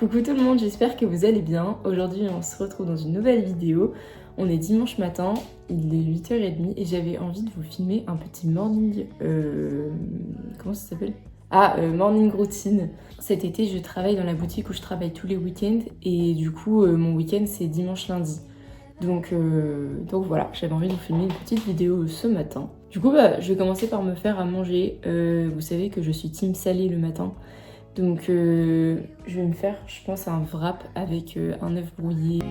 Coucou tout le monde, j'espère que vous allez bien. Aujourd'hui on se retrouve dans une nouvelle vidéo. On est dimanche matin, il est 8h30 et j'avais envie de vous filmer un petit morning... comment ça s'appelle ? Morning routine. Cet été je travaille dans la boutique où je travaille tous les week-ends et du coup mon week-end c'est dimanche lundi. Donc voilà, j'avais envie de vous filmer une petite vidéo ce matin. Du coup je vais commencer par me faire à manger. Vous savez que je suis team salé le matin. Donc je vais me faire, je pense, un wrap avec un œuf brouillé.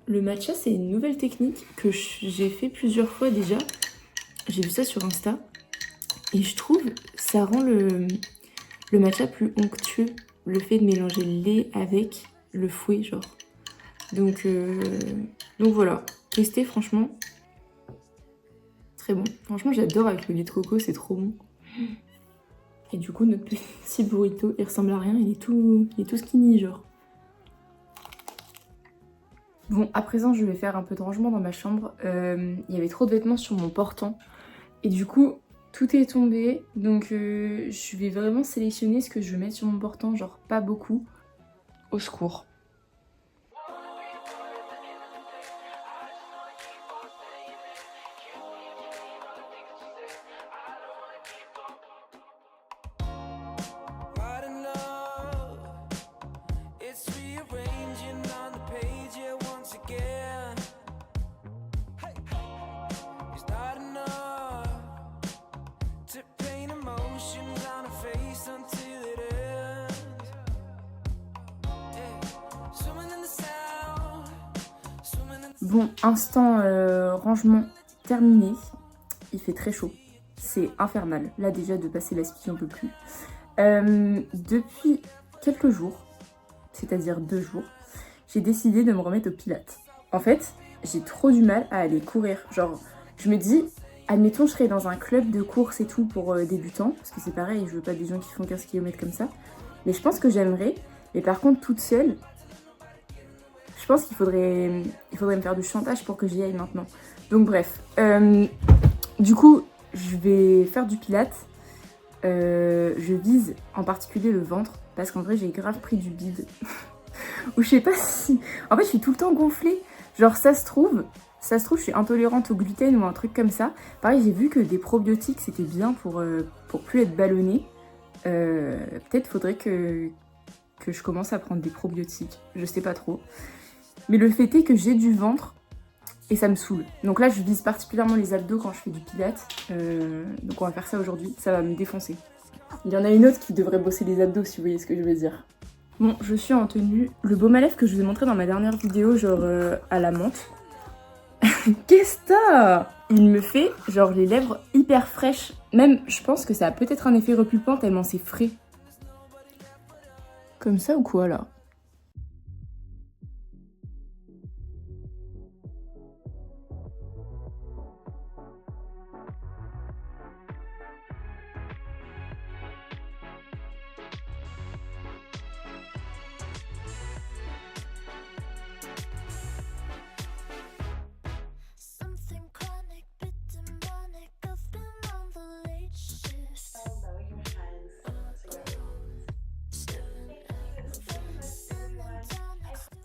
Le matcha, c'est une nouvelle technique que j'ai fait plusieurs fois déjà. J'ai vu ça sur Insta. Et je trouve ça rend le matcha plus onctueux. Le fait de mélanger le lait avec le fouet, genre. Donc voilà. Testez, franchement. Très bon. Franchement, j'adore avec le lait de coco, c'est trop bon. Et du coup, notre petit burrito, il ressemble à rien. Il est tout skinny, genre. Bon, à présent, je vais faire un peu de rangement dans ma chambre. Il y avait trop de vêtements sur mon portant. Et du coup, tout est tombé. Donc, je vais vraiment sélectionner ce que je vais mettre sur mon portant. Genre, pas beaucoup. Au secours. Bon, instant rangement terminé. Il fait très chaud. C'est infernal. Là déjà de passer l'aspi, j'en peux plus. Depuis quelques jours, c'est-à-dire 2 jours, j'ai décidé de me remettre au pilates. En fait, j'ai trop du mal à aller courir. Genre, je me dis, admettons, je serais dans un club de course et tout pour débutants, parce que c'est pareil, je veux pas des gens qui font 15 km comme ça. Mais je pense que j'aimerais. Mais par contre, toute seule, je pense qu'il faudrait me faire du chantage pour que j'y aille maintenant. Donc bref. Du coup, je vais faire du pilates. Je vise en particulier le ventre, parce qu'en vrai, j'ai grave pris du bide. Ou je sais pas si... En fait, je suis tout le temps gonflée. Genre, ça se trouve, je suis intolérante au gluten ou un truc comme ça. Pareil, j'ai vu que des probiotiques, c'était bien pour plus être ballonnée. Peut-être faudrait que je commence à prendre des probiotiques. Je sais pas trop. Mais le fait est que j'ai du ventre et ça me saoule. Donc là, je vise particulièrement les abdos quand je fais du pilates. Donc on va faire ça aujourd'hui. Ça va me défoncer. Il y en a une autre qui devrait bosser les abdos, si vous voyez ce que je veux dire. Bon, je suis en tenue. Le baume à lèvres que je vous ai montré dans ma dernière vidéo, genre à la menthe. Qu'est-ce que t'as ? Il me fait genre les lèvres hyper fraîches. Même, je pense que ça a peut-être un effet repulpant tellement c'est frais. Comme ça ou quoi là ?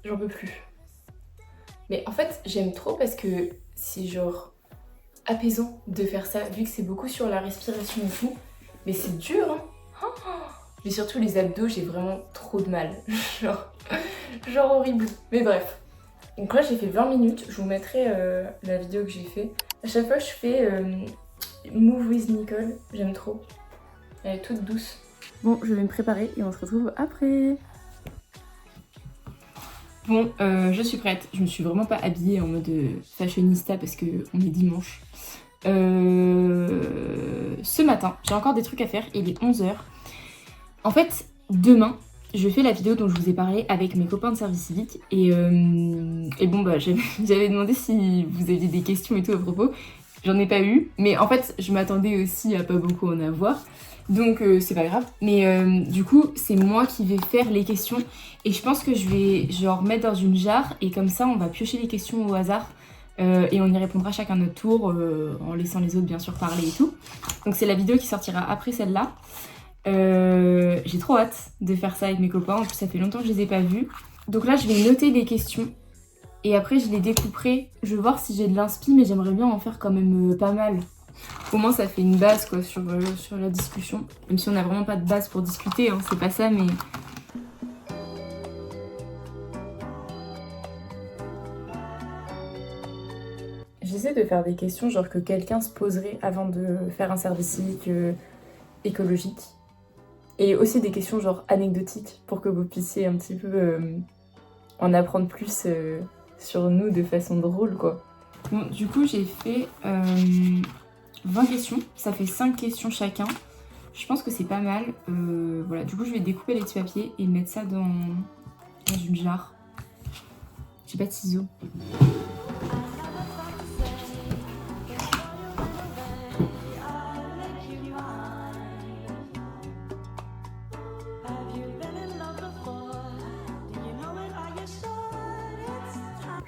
J'en peux plus. Mais en fait, j'aime trop parce que c'est genre apaisant de faire ça, vu que c'est beaucoup sur la respiration et tout. Mais c'est dur, hein. Mais surtout les abdos, j'ai vraiment trop de mal. genre horrible. Mais bref. Donc là, j'ai fait 20 minutes. Je vous mettrai la vidéo que j'ai fait. À chaque fois, je fais Move with Nicole. J'aime trop. Elle est toute douce. Bon, je vais me préparer et on se retrouve après. Bon, je suis prête. Je me suis vraiment pas habillée en mode fashionista parce qu'on est dimanche. Ce matin, j'ai encore des trucs à faire. Il est 11h. En fait, demain, je fais la vidéo dont je vous ai parlé avec mes copains de service civique. Et bon, bah, j'avais demandé si vous aviez des questions et tout à propos. J'en ai pas eu. Mais en fait, je m'attendais aussi à pas beaucoup en avoir. Donc c'est pas grave. Mais du coup, c'est moi qui vais faire les questions. Et je pense que je vais genre mettre dans une jarre. Et comme ça, on va piocher les questions au hasard. Et on y répondra chacun notre tour. En laissant les autres bien sûr parler et tout. Donc c'est la vidéo qui sortira après celle-là. J'ai trop hâte de faire ça avec mes copains. En plus, ça fait longtemps que je les ai pas vus. Donc là, je vais noter les questions. Et après, je les découperai. Je vais voir si j'ai de l'inspi. Mais j'aimerais bien en faire quand même pas mal. Au moins ça fait une base quoi sur la discussion. Même si on n'a vraiment pas de base pour discuter, hein, c'est pas ça mais... J'essaie de faire des questions genre que quelqu'un se poserait avant de faire un service civique écologique. Et aussi des questions genre anecdotiques pour que vous puissiez un petit peu en apprendre plus sur nous de façon drôle quoi. Bon du coup j'ai fait... 20 questions, ça fait 5 questions chacun. Je pense que c'est pas mal. Voilà, du coup, je vais découper les petits papiers et mettre ça dans une jarre. J'ai pas de ciseaux.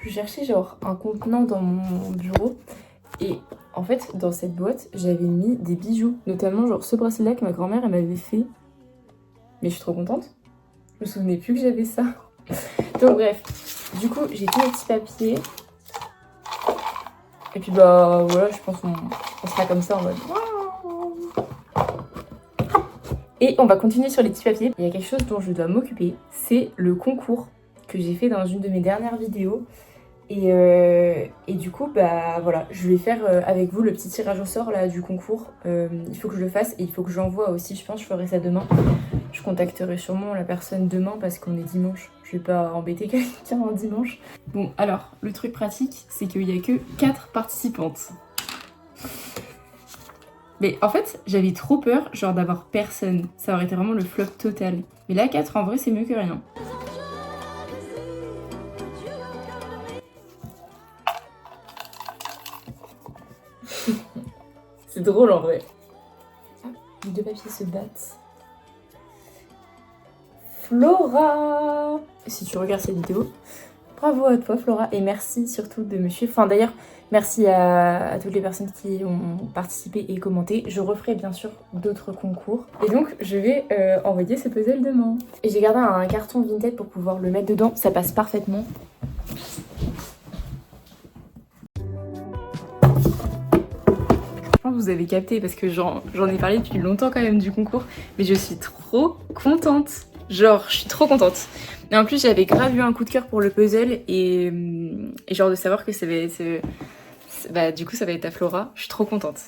Je cherchais genre un contenant dans mon bureau et en fait dans cette boîte j'avais mis des bijoux, notamment genre ce bracelet-là que ma grand-mère elle m'avait fait. Mais je suis trop contente. Je me souvenais plus que j'avais ça. Donc bref, du coup j'ai tous mes petits papiers. Et puis bah voilà, je pense qu'on sera comme ça en mode waouh. Et on va continuer sur les petits papiers. Il y a quelque chose dont je dois m'occuper, c'est le concours que j'ai fait dans une de mes dernières vidéos. Et du coup, bah voilà, je vais faire avec vous le petit tirage au sort là du concours. Il faut que je le fasse et il faut que j'envoie aussi, je pense que je ferai ça demain. Je contacterai sûrement la personne demain parce qu'on est dimanche. Je vais pas embêter quelqu'un un dimanche. Bon, alors, le truc pratique, c'est qu'il y a que 4 participantes. Mais en fait, j'avais trop peur, genre d'avoir personne. Ça aurait été vraiment le flop total. Mais là, 4 en vrai, c'est mieux que rien. C'est drôle en vrai. Les deux papiers se battent. Flora! Si tu regardes cette vidéo, bravo à toi Flora et merci surtout de me suivre. Enfin d'ailleurs, merci à toutes les personnes qui ont participé et commenté. Je referai bien sûr d'autres concours. Et donc je vais envoyer ce puzzle demain. Et j'ai gardé un carton Vinted pour pouvoir le mettre dedans. Ça passe parfaitement. Vous avez capté parce que j'en ai parlé depuis longtemps quand même du concours, mais je suis trop contente. Genre, je suis trop contente. Et en plus, j'avais grave eu un coup de cœur pour le puzzle et genre de savoir que ça va être... bah, du coup, ça va être à Flora. Je suis trop contente.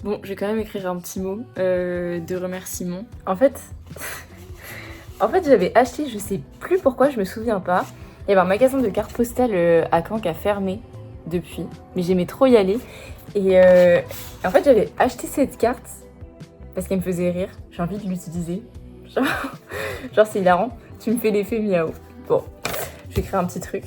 Bon, je vais quand même écrire un petit mot de remerciement. En fait, j'avais acheté, je sais plus pourquoi, je me souviens pas. Il y avait un magasin de cartes postales à Caen qui a fermé depuis. Mais j'aimais trop y aller. Et en fait, j'avais acheté cette carte parce qu'elle me faisait rire. J'ai envie de l'utiliser. Genre c'est hilarant. Tu me fais l'effet miaou. Bon, je vais écrire un petit truc.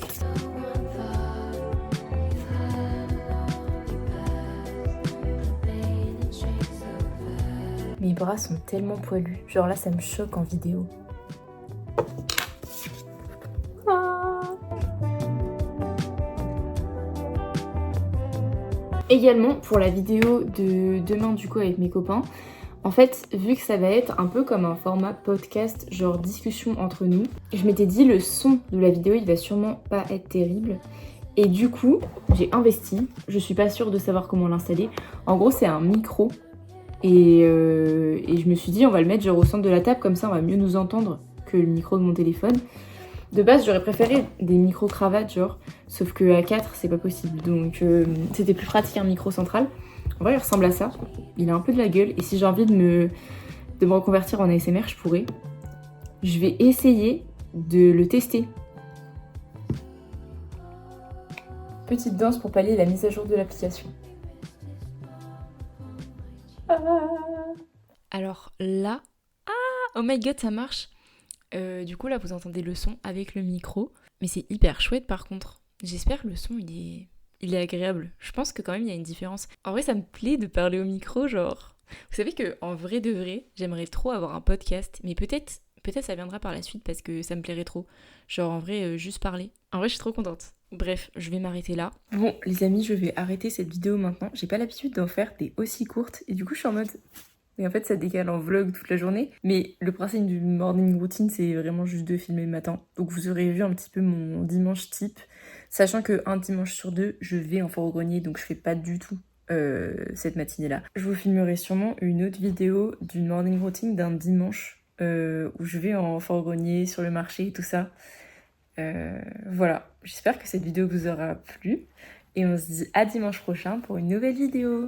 Mes bras sont tellement poilus. Genre là, ça me choque en vidéo. Également pour la vidéo de demain du coup avec mes copains, en fait vu que ça va être un peu comme un format podcast, genre discussion entre nous, je m'étais dit le son de la vidéo il va sûrement pas être terrible. Et du coup j'ai investi, je suis pas sûre de savoir comment l'installer. En gros c'est un micro et je me suis dit on va le mettre genre au centre de la table, comme ça on va mieux nous entendre que le micro de mon téléphone. De base, j'aurais préféré des micro-cravates, genre, sauf que à 4, c'est pas possible. Donc, c'était plus pratique un micro central. En vrai, il ressemble à ça. Il a un peu de la gueule. Et si j'ai envie de me reconvertir en ASMR, je pourrais. Je vais essayer de le tester. Petite danse pour pallier la mise à jour de l'application. Alors là... Ah, oh my god, ça marche. Du coup là vous entendez le son avec le micro, mais c'est hyper chouette par contre. J'espère que le son il est agréable. Je pense que quand même il y a une différence. En vrai ça me plaît de parler au micro, genre. Vous savez que en vrai de vrai, j'aimerais trop avoir un podcast, mais peut-être ça viendra par la suite parce que ça me plairait trop. Genre en vrai juste parler. En vrai je suis trop contente. Bref, je vais m'arrêter là. Bon les amis, je vais arrêter cette vidéo maintenant. J'ai pas l'habitude d'en faire des aussi courtes et du coup je suis en mode... Et en fait, ça décale en vlog toute la journée. Mais le principe du morning routine, c'est vraiment juste de filmer le matin. Donc vous aurez vu un petit peu mon dimanche type. Sachant qu'un dimanche sur deux, je vais en fort-grenier, donc je fais pas du tout cette matinée-là. Je vous filmerai sûrement une autre vidéo d'une morning routine d'un dimanche où je vais en fort-grenier, sur le marché et tout ça. Voilà, j'espère que cette vidéo vous aura plu. Et on se dit à dimanche prochain pour une nouvelle vidéo.